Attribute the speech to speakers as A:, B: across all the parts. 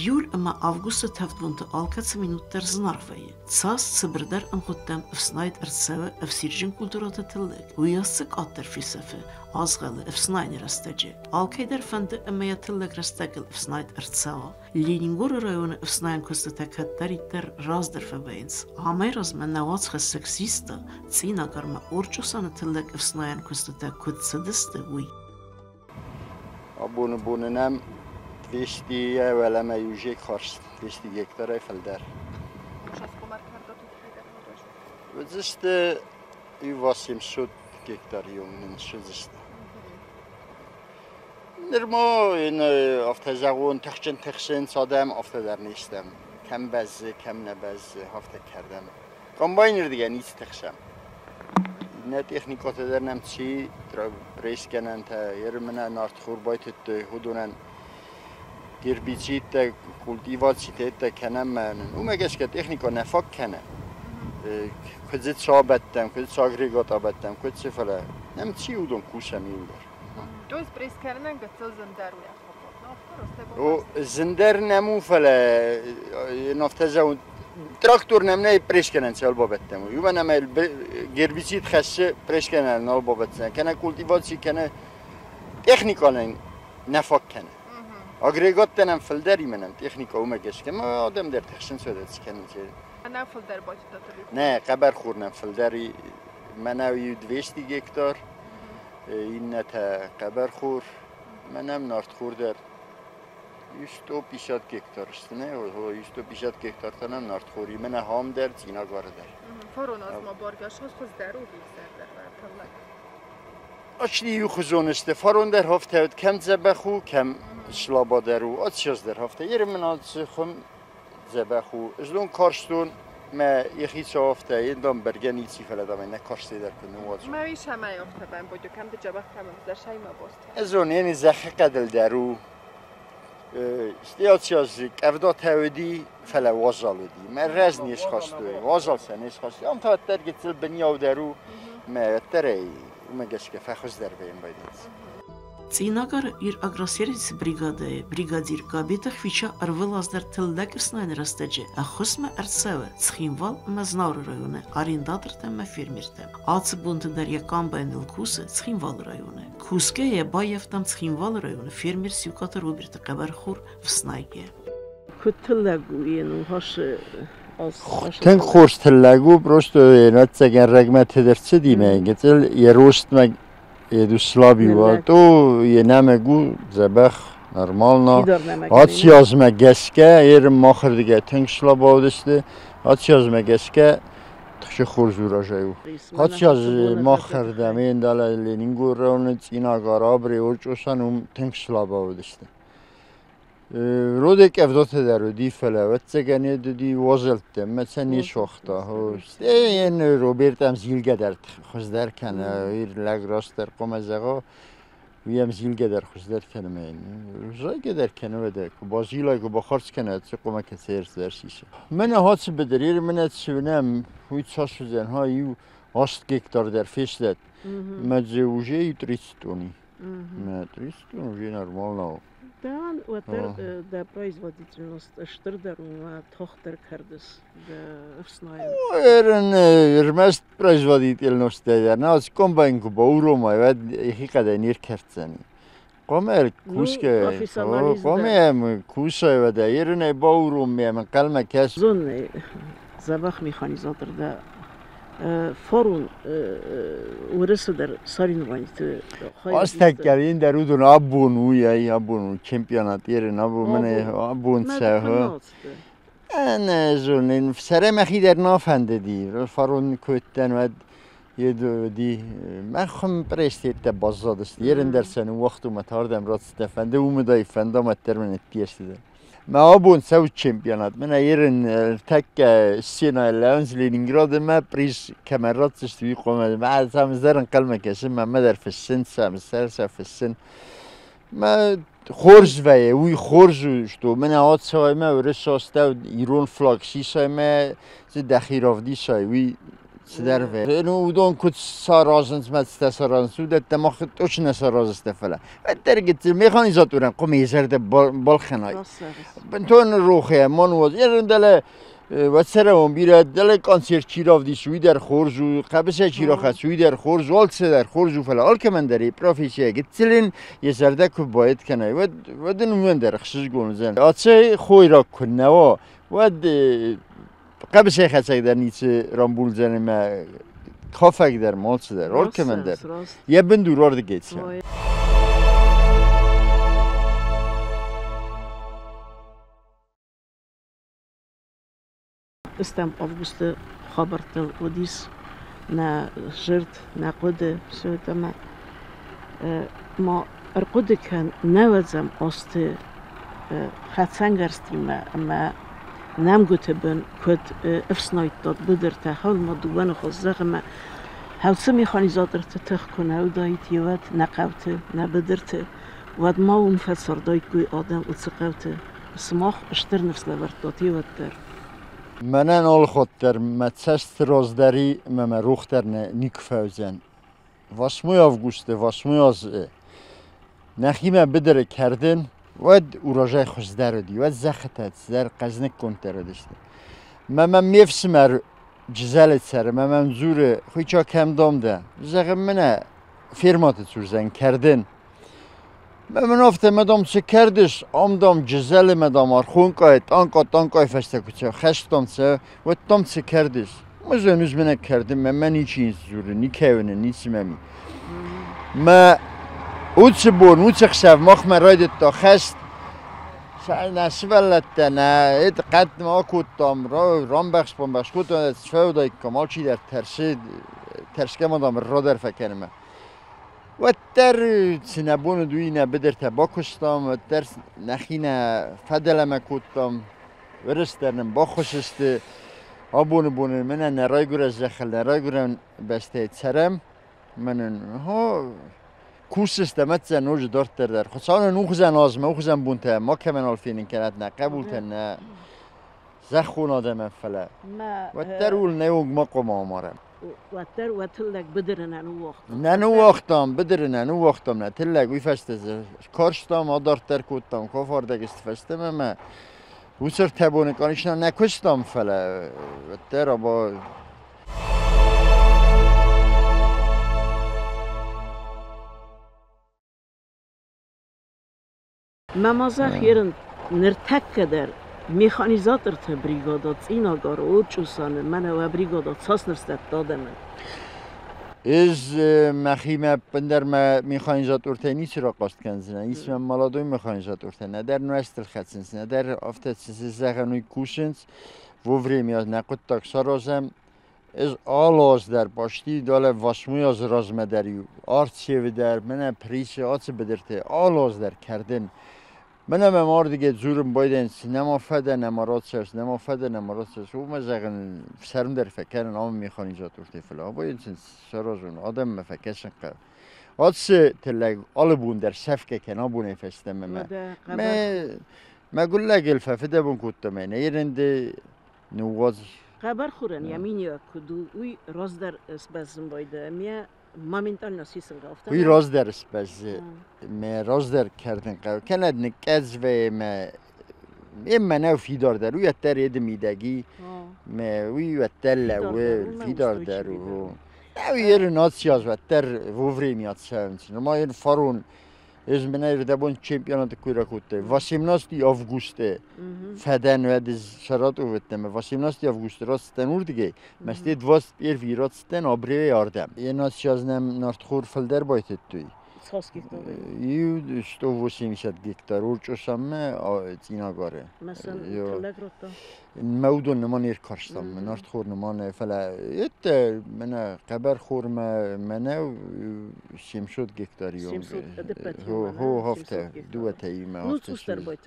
A: Bjur ama avgusta tevdvunta alkatse minutter znarveje. Cas sıbırder ankutem efsnayd ertseve efsirjin kulturata tillek. Uyasık atter fisefe. Azgalı efsnayn rastece. Alkayder fendi emaya tillek rastegel efsnayd ertseva. Leningur rayonu efsnayn kustetek hatteritter razder febeyns. Amay razme nevatsche seksista. Cina garma orçusanı tillek efsnayn kustetek kutsediste uy.
B: Bunu nem 200 ولما یوژه کارست 200 گکتار فلدر. وزست یواسیم شد گکتاریوم نشدست. نرمو این افتزاقون تخشن سادم افتادر نیستم. کم بزه کم نبزه هفته کردم. کامباینر دیگه نیست تخشم. نه تکنیکات در نمچی پریس کنن تا یرمنا نارت خور باید هدونن Herbizide, kultivatsiteete kenemmen. Umeges ke tehnika nefak kene. Kuzit sabettem, kuzit sagrigat abettem, kuzit sifele. Nem ciudon kusem ilder.
C: Dois preskernen gățel zânderul e
B: O zânder nemu fele nafteza traktor nemne preskenen alba bettem. Juve nemel herbizid khesse preskenen alba bettem. Kene kultivatsi kene technikanen nefak kene. Agregat denem filderi menem texnika umeges که ما آدم در تخشن شده کنیم چه
C: نه فلدر باید دادی
B: نه خبر خورنم فلدری منو 200 گکتار این تا خبر خور منم نارت خور در 150 گکتار است نه 150 گکتار تنم نارت خوری من هم در چینا گاره در
C: فرون از ما بارگاش هست خود درو بیشتر در تلک
B: آشتی یو خزون است فرون در هفته کم زبخو کم شلابا درو آتشاز در هفته یه من آتش خم زبخو از دون کارستون ما یخی چه هفته یه دام برگنی چی فلدا من نکارستی در کنم واجب
C: ما ویش همه هفته بهم بودو کم ده جبه کمم در شای ما باست
B: از اون یعنی زخه قدل درو استیاتشاز کفدا تودی فلا وازالودی من رز نیش خواستوی وازال سه نیش خواستی ام تا ترگتل بنیاو درو ما تری ومگش که فخوز در بیم باید
A: Цинагар ир агросервис бригадир габита хвича арвелаздер тылдак снайн растеже, а хосме арцеве, цхинвал мазнаур районе, арендатор тemme фермерте. Ацы бунты дар якан байнил кусе, цхинвал районе. Куске е баевтам цхинвал районе, фермер сюката руберта кабархур в снайге.
D: Кутыллагу ену хаше
B: Ten khurs tillagу просто natsagen regmet hederse dime getel yerost meg yeduslabi va to yenamegu zabakh normalna atsiaz megeske yer makhir dige tenslabodiste atsiaz megeske txi khurjurajayu atsiaz makhir damen dala leningurone tsina garabri orchosan tenslabodiste رودک افدات درو دی فلوت سگنی دی وازلت مثلا نیش وقتا هست این روبرت هم زیلگه در خوش در کنه ایر لگ راست در قم از اقا وی هم زیلگه در خوش در کنه من روزایی در کنه بده که بازیلای که بخارس کنه چه قمه که سیرس در شیشه من هاتس بدریر من اتسونم وی چاس زن ها یو هاست گکتار در فیش داد مجزوجه یو تریستونی نه تریستون وی نرمال نو
D: Ben der производительность штырдар уна тохтер кардыс да вснаем.
B: Ермест производительность да нас комбайн ку баурома вад ихи када нир кертсани. Комер куске комем куса вада ерне баурум мем калма кас.
D: Зон забах механизатор да Forun orasıdır Sarınova'yı.
B: Aztek gelin derudun abunu ya abunu şampiyonat yerin abunu abun seho. Ne zonin seremexi der nafende di. Forun kötten ve yedi mexum prestiyette bazadist. Yerin dersen vaktu matardem rat stefende umuda ifende mattermen ettiyestidir. ما أبون سوي شامبيونات من أيرن تك السنة اللي لينينغراد ما بريز كاميرات تستوي قوم ما سام زرن كلمة كسم ما مدر في السن سام سالسة في السن ما خورز ويا وي خورز شتو من عاد سوي ما ورساستو إيرون فلاكسي سوي ما زي دخيراف دي سوي وي سدرفه نو دون كنت سارازنس ما تستسارانس وده تماخ توش نسارازس تفلا درجت ميخانيزاتورن قوم يزرد بالخناي بنتون روخه منوز يرندله وسرمون بیره دل کانسر چیراف دی سوی در خورزو قبسه چیراخ سوی در خورز والسه در خورزو فلا آل که من داری پروفیسیه گتلین یه زرده که باید کنه و دنومن در خصوص گونزن آتشه خوی را کنه و قبسه خسک در نیچه رامبول زنه ما کافک در مالسه در آل که من در یه بندور آرده گیتسه
D: استم август خبرت ودیس نه جرد نه قده شده ما ارقده کن نوزم است خدسنگرستی ما نم گوته بن کد افسنایت داد بدرته حال ما دوباره خزق ما هلسه میخانیزات رت تخ کنه و دایت یوت نقوته نبدرته ود ما اون فسر دایت گوی آدم اتسقوته سماخ اشتر نفس لورتاتی ود در
B: منن آل خود در متسست رازداری ممروخ در نیکفوزن واسموی августе واسموی از نخیمه بدره کردن ود اوراجای خوزدر دی ود زختت در قزنک کنتر داشته من میفسمر جزالت سر من زور خوی چا کم دام ده زغم منه فرمات سوزن کردن من افته مدام چه کردش آمدام جزل مدام آرخون کایت آنکای فسته کچه خشتام چه و تام چه کردش مزنوز منه کردم من نیچی این زوره نیکهونه نیچی ممی ما او چه بون او چه خشف ماخ من رایدت تا خشت نسولت ده نه اید قد ما کودتام رام بخش پام بخش کودتام چفه دای کمال چی در ترشکه مدام را در فکنمه و در سنبون دوی نبدر تباکستم و در نخینه فدلم کودتم ورست درنم با خوشست آبون من نرای گره زخل نرای گره بسته سرم من ها کوسست مت نوج دارت در خصان نوخزن آزمه نوخزن بونته ما که من آلفین کنات نه قبولت نه زخون آدم فلا و در اول نیوگ ما قم آمارم
D: واتر واتلك بدرن انو وقت
B: نانو وقتم بدرن انو وقتم نه تلك وی فسته کارشتم آدار تر کودتم کافاردگ استفسته ما وسر تبونه کانشنا نکشتم فلا واتر با
D: ممازخ یرن نرتک در میخانیزاتر تا بریگادات اینا گار او چوسانه من و بریگادات ساس نرستت دادم
B: از مخیمه بندر ما میخانیزاتور تنی چرا قاست کنزنه اسم مالادوی میخانیزاتور تنه در نوستل خدسنه در افتاد زغنوی کوشنز ووری میاد نقد تاک سرازم از آلاز در باشتی داله واسموی از رازمدریو آرتشیو در من پریش آتش بدرته آلاز در کردن منم امار دیگه زورم باید نما فده نمارات شست نما فده نمارات شست و مزاقن سرم در فکرن آم میخانیزاتور تفلا باید سرازون آدم مفکرشن قبل آتش تلگ آلبون در سفکه کنا بونه فستم ما گل لگل ففده بون کتم ایرنده نواز
D: خبر خورن یمینی کدو وی راز در اسبازم باید میه مامنتال نسیسن گفته
B: وی راز در اسباز ما راز در کردن قرار کند نکز و ما نو فیدار در وی اتر ید میدگی ما وی اتر لوه فیدار در و وی یر ناسیاز و اتر ووری میاد سومچن ما این فارون از منای ردبون چمپیونات کویرا کوته واسیمناستی августе فدن و دز شرات اوتم واسیمناستی августе راست تنور دیگه مستی دواست بیر ویراتستن آبری یاردم یه ناسیازنم نارتخور فلدر بایتت توی
D: ساس گیکتار
B: یو ستو وسیمیشد گیکتار ورچوسم اینا گاره
D: مثلا تلگ روتا
B: مودون نمانیر کارستم نارتخور نمان فلا یت من قبر خور منو شمشود گیکتاریوم هو هفته دو تایی ما هفته
D: شد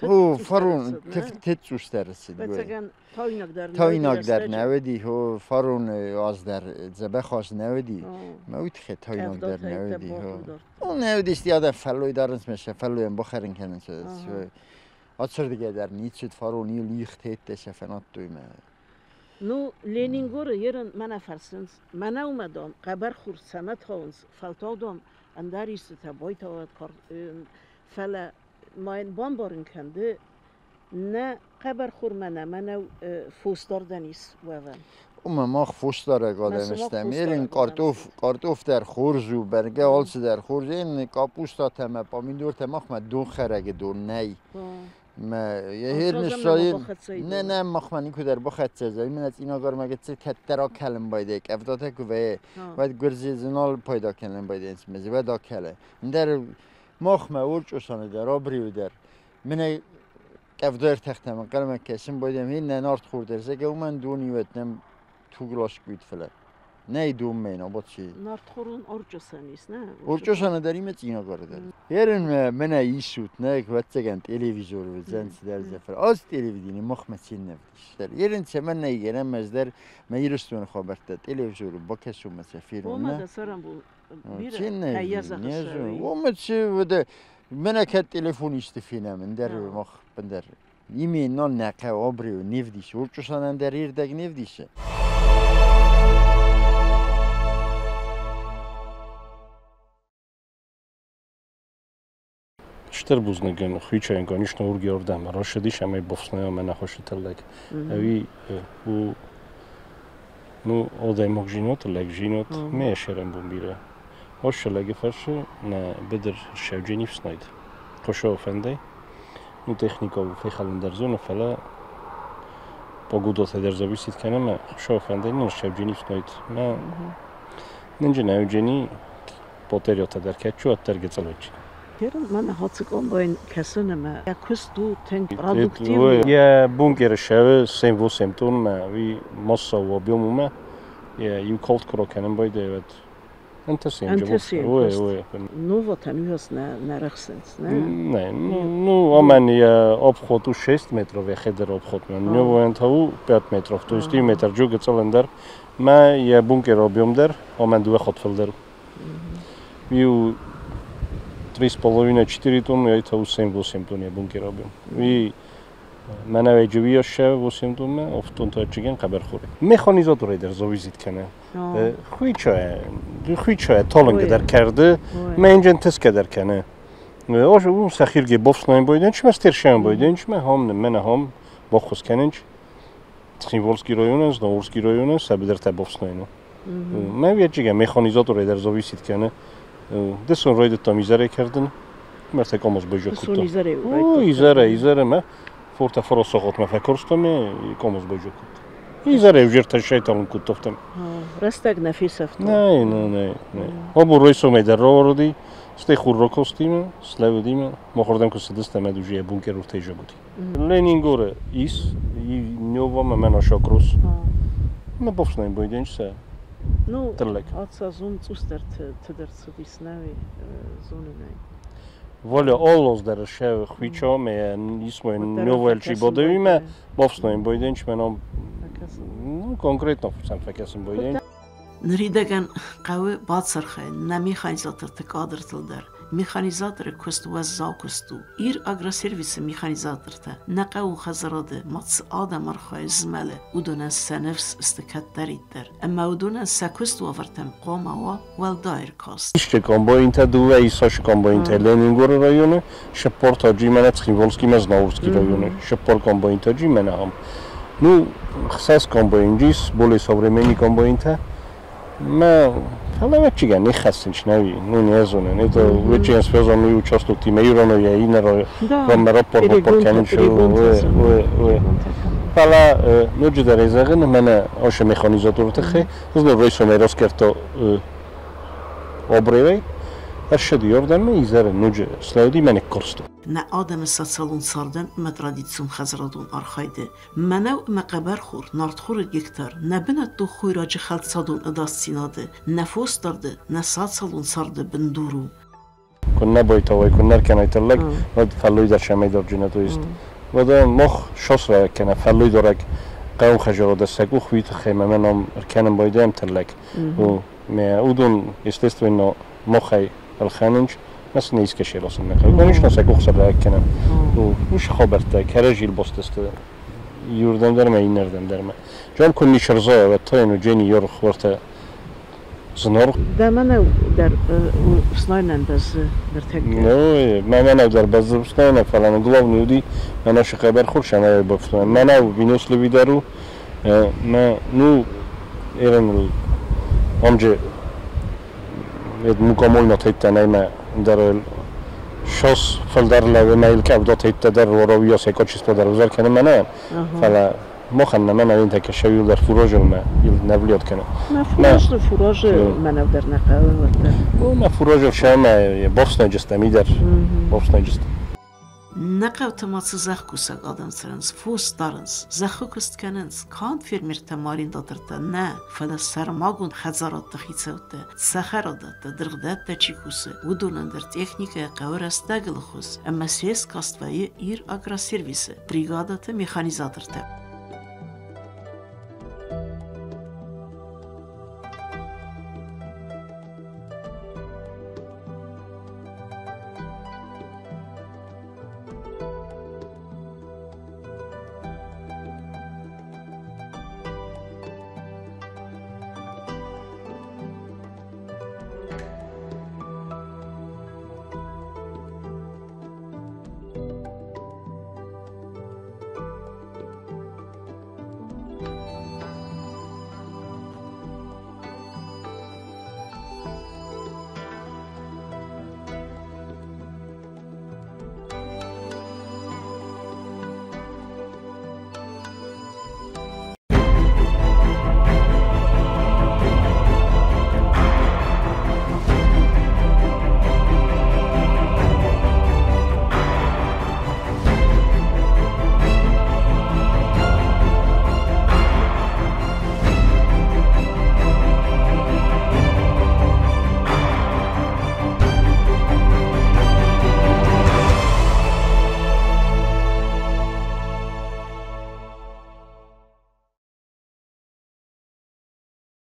B: هو فرون تت سوستر رسید تایناک در نودی هو فرون از در زبه خواست نودی موید خیلی تایناک در نودی اون نودی استیاده فلوی دارنس میشه فلوی هم بخرین کنن شد آتشر دیگه در نیت شد فرونی لیخت هیت شفنات توی ما
D: نو لینینگور یرن من افرسنس من اومدم قبر خور سمت هاونس فلتادم انداریست تا باید آواد کار فلا ماین بارن کنده نه قبر خور منو فوستار دنیس وون
B: ما فوستاره قادم استمیرین کارتوف در خورزو برگه آلس در خورز این کاپوستا تمه پامین دور تماخ ما دو خرگ دو نی ما یه هر نشاین نه مخمنی که در بخت سازی من از اینا گار مگه چه کترا کلم باید که افتاده که باید گرزی زنال پیدا کنن باید انسمزی باید آکله در مخمه اورچ اوسانه در آبریو در من افتار تختم قلم کسیم باید این نارد خورده زگه و من دونیوتنم تو گلاش بیت فلان نه دوم مینا با چی
D: نارد خورون اورچوسانیست نه
B: اورچوسانه داریم از اینا گاره در یارن من ایشوت نه که وقت گن تلویزیون و زنس در زفر از تلویزیونی مخمسین نفدیش در یارن چه من نگیرم مزدر میرستون خبرت تلویزیون با کسو مسافر
D: نه اومد سرم بود
B: چی نه اومد چی بوده من که تلفن استفیدم من در مخ بندر ایمین نان نکه آبری و نفدیش اورچوسانه در ایردگ نفدیشه
E: شتر بوزنگن خویچه انگانیش نور گردم راشدیش همه بفسنه من نخوش تلک اوی او نو آدای مک جینوت لک جینوت میشرم بون بیره هاش لگه فرشه نه بدر شوجینی فسناید خوشا فنده نو تکنیکا و فیخالن در زون فلا با گودات در زبیسید کنه ما خوشا فنده نه شوجینی فسناید ما ننجه نوجینی باتریات در کچو ات درگه چلوچی
D: من هاتگام با این کسانه ما یکوست دو تنگ پرادکتیو
E: یه بونکر شوه سیم و سیمتون ما وی ماسا و بیومو ما یه کالت کرو کنم بایده وید انتسیم
D: اوه نو وطنی هست نرخسنس
E: نه نو آمن یه آب خودو 6 متر و خیدر آب خود من نو انتهو 5 متر تو 20 متر جو گتسالن در ما یه بونکر آبیوم در آمن دو خود فل در ویو 3,5-4 тонны, а это 7-8 тонн я бункер объем. И منو جویی شب واسیم دوم افتون تا چیگن خبر خوره. مکانیزاتوری در زویزید کنه. خوی چای تالنگ در کرده. من اینجا تست کردر کنه. آج اون سخیرگی بافس نیم باید. چه مسترشم باید. چه من هم با خوش کننج. تخیولسکی رایون است، نورسکی رایون است. سبدر تا بافس نیم. من ویچ چیگن مکانیزاتوری در زویزید کنه. دستون راید تامیزاره کردن. مثل کاموس بجو کتو. ایزاره ما. فورت فراسخات ما فکرستم کاموس بجو کت. ایزاره وجرت شیطان کتفتم.
D: رستگ نفیس افت.
E: نه. آب رویسو می در راه وردی. ستی خور را کستیم. سلودیم. ما خوردم که سدستم ادوجی بونکر رو تیجا بودی. لینینگوره ایس. نیووا من آشاکروس. ما بافس نیم باید اینچ سه.
D: نو. آتسا زون توستر تدرت سویس نوی زونه نی.
E: ولی آلوز در شب خویچا می اسمه نوولچی بودی می بافسنایم بایدنش منام کنکرت نفرسم فکرسیم بایدن.
A: نریدگن قوی باد سرخه نمیخانیزاتر تقادرتل در میخانیزاتر کست و زاکستو ایر اگر سرویس میخانیزاتر تا نقو خزراده ماتس آدم رخای زمله ودون سنفس استکت درید در اما ودون سکست وفرتم قوما و دایر کاست.
E: ایشته کامباین تا دو ایساش کامباین تا لینینگور رایونه شپور تا جی من تخیولسکی مزناورسکی رایونه شپور کامباین تا جی من هم نو خصاص کامباین جیس بولی سوبرمنی کامباین تا ما حالا وقتی گنی خستنش نوی نیازونه نه تو وقتی از فضا می участвую تیم ایرانو یا این را مرا پر کنیم شو حالا نوچه در ازاقه من آش مکانیزاتور تخه از نوعی میراث کرد آبروی ارشد یاردم ایزاره نوچه سلودی من کارستم
A: نه آدم سالون ساردن مدرادیتسون خزرادون آرخایده منو مقبر خور نارد خور یکتر نه بند دو خوی راج خلط سادون اداست سیناده نفوس دارده نه سالون سارده بندورو
E: کن نباید تاوی کن نرکن ایتالک ود فلوی در شمی دار جنتو است ودا مخ شاس را کنه فلوی دارک قوم خجراده سگو خویت خیمه منم ارکنم بایدم تلک و می اودون استست و مخی الخانج مثل نیست که شیراز نمیخواد. کنیش نسخه خسر را کنم. و میشه خبرت کارجیل باست است. yurdum derme inerden derme. Cam kunni şarza ve tayinu ceni yor xorta znor.
D: Demene der snaynen bez der tek.
E: No, mamana der bez snayna falan glavni udi ana şu haber xurşan ay baftan. Mana vinosli vidaru ma nu eren amca ed mukamolna taytanayma der شخص فلدرلا ومايل كاب دوت يتدر ورويا سيكوتش سبدر وزار كان منا فلا مخنا منا انت كشوي در فروج ما نبليot كان
D: ما فروج ما نقدر نقاوم ولا
E: وما فروج شاما بوسنا جستميدر بوسنا جست
A: Նկավտմացը զախկուսակ ադամցրանց ֆուս տարնց զախուկստ կանենց քանտ ֆիրմիր տամարին դատրտա նա ֆլասարմագուն խազարատ տխիցոտը սախարոդը դրգդատը չիկուսը ուդունանդր տեխնիկա կավրաստագլխուս ամասես կաստվայի իր ագրասերվիսը բրիգադատը մեխանիզատորտը